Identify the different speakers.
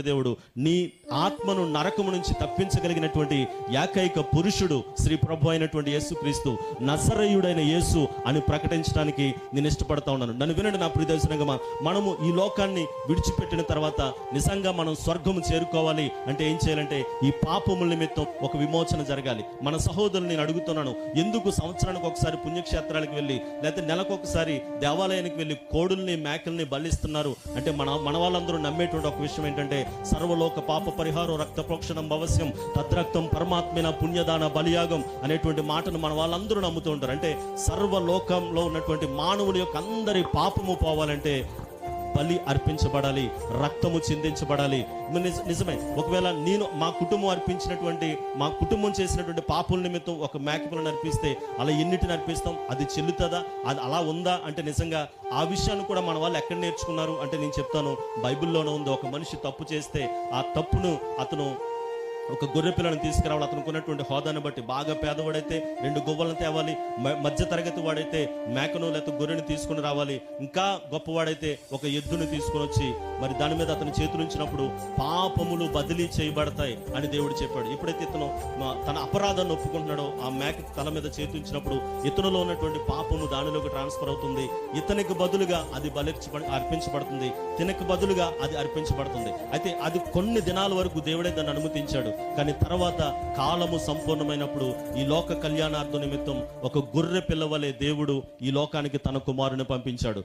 Speaker 1: దేవుడు, నీ ఆత్మను నరకము నుంచి తప్పించగలిగినటువంటి ఏకైక పురుషుడు శ్రీ ప్రభు అయినటువంటి యేసుక్రీస్తు, నజరేయుడైన యేసు అని ప్రకటించడానికి నేను ఇష్టపడతా ఉన్నాను. నన్ను వినండి నా ప్రియ దర్శనంగా, మనము ఈ లోకాన్ని విడిచిపెట్టిన తర్వాత నిజంగా మనం స్వర్గము చేరుకోవాలి అంటే ఏం చేయాలంటే ఈ పాపముల నిమిత్తం ఒక విమోచన జరగాలి. మన సహోదరులు నేను అడుగుతున్నాను, ఎందుకు సంవత్సరానికి ఒకసారి పుణ్యక్షేత్రాలకు వెళ్ళి లేకపోతే నెలకు ఒకసారి దేవాలయానికి వెళ్ళి కోడుల్ని మేకల్ని బలిస్తున్నారు అంటే మన వాళ్ళందరూ నమ్మేటువంటి ఒక విషయం ఏంటంటే సర్వలోక పాప పరిహారం రక్త ప్రోక్షణం అవశ్యం తద్రక్తం పరమాత్మైన పుణ్యదాన బలియాగం అనేటువంటి మాటను మన వాళ్ళందరూ నమ్ముతూ ఉంటారు. అంటే సర్వలోకంలో ఉన్నటువంటి మానవుల యొక్క అందరి పాపము పోవాలంటే బలి అర్పించబడాలి, రక్తము చిందించబడాలి. నిజమే, ఒకవేళ నేను మా కుటుంబం చేసినటువంటి పాపుల నిమిత్తం ఒక మేకపిల్లను అర్పిస్తే అలా ఎన్నిటిని అర్పిస్తాం? అది చెల్లుతుందా? అది అలా ఉందా అంటే నిజంగా ఆ విషయాన్ని కూడా మన వాళ్ళు ఎక్కడ నేర్చుకున్నారు అంటే నేను చెప్తాను, బైబిల్లోనే ఉంది. ఒక మనిషి తప్పు చేస్తే ఆ తప్పును అతను ఒక గొర్రె పిల్లను తీసుకురావాలి. అతనికి ఉన్నటువంటి హోదాను బట్టి బాగా పేదవాడైతే 2 గొవ్వలను తేవాలి, మధ్య తరగతి వాడైతే మేకను లేకపోతే గొర్రెను తీసుకుని రావాలి, ఇంకా గొప్పవాడైతే ఒక ఎద్దును తీసుకుని వచ్చి మరి దాని మీద అతను చేతులు ఉంచినప్పుడు పాపములు బదిలీ చేయబడతాయి అని దేవుడు చెప్పాడు. ఎప్పుడైతే ఇతను తన అపరాధాన్ని ఒప్పుకుంటున్నాడో ఆ మేక తల మీద చేతి ఉంచినప్పుడు ఇతనులో ఉన్నటువంటి పాపము దానిలోకి ట్రాన్స్ఫర్ అవుతుంది. ఇతనికి బదులుగా అది అర్పించబడుతుంది, తినకు బదులుగా అది అర్పించబడుతుంది. అయితే అది కొన్ని దినాల వరకు దేవుడే దాన్ని అనుమతించాడు. కానీ తర్వాత కాలము సంపూర్ణమైనప్పుడు ఈ లోక కళ్యాణార్థం నిమిత్తం ఒక గొర్రె పిల్లవలే దేవుడు ఈ లోకానికి తన కుమారుని పంపించాడు.